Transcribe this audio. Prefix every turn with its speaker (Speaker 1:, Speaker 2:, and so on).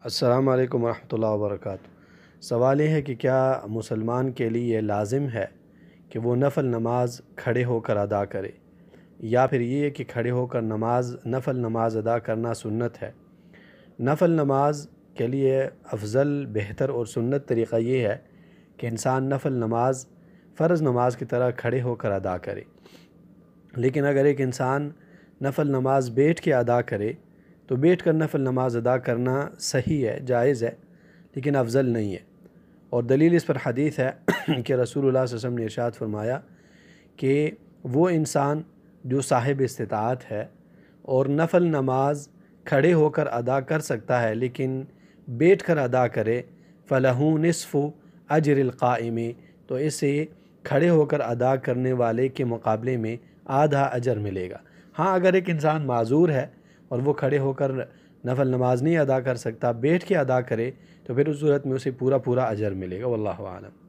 Speaker 1: السلام علیکم ورحمۃ اللہ وبرکاتہ۔ سوال یہ ہے کہ کیا مسلمان کے لیے یہ لازم ہے کہ وہ نفل نماز کھڑے ہو کر ادا کرے، یا پھر یہ ہے کہ کھڑے ہو کر نفل نماز ادا کرنا سنت ہے؟ نفل نماز کے لیے افضل، بہتر اور سنت طریقہ یہ ہے کہ انسان نفل نماز فرض نماز کی طرح کھڑے ہو کر ادا کرے، لیکن اگر ایک انسان نفل نماز بیٹھ کے ادا کرے تو بیٹھ کر نفل نماز ادا کرنا صحیح ہے، جائز ہے، لیکن افضل نہیں ہے۔ اور دلیل اس پر حدیث ہے کہ رسول اللہ صلی اللہ علیہ وسلم نے ارشاد فرمایا کہ وہ انسان جو صاحب استطاعت ہے اور نفل نماز کھڑے ہو کر ادا کر سکتا ہے لیکن بیٹھ کر ادا کرے، فَلَهُ نِصْفُ أَجْرِ الْقَائِمِ، تو اسے کھڑے ہو کر ادا کرنے والے کے مقابلے میں آدھا اجر ملے گا۔ ہاں، اگر ایک انسان معذور ہے اور وہ کھڑے ہو کر نفل نماز نہیں ادا کر سکتا، بیٹھ کے ادا کرے، تو پھر اس صورت میں اسے پورا اجر ملے گا۔ واللہ اعلم۔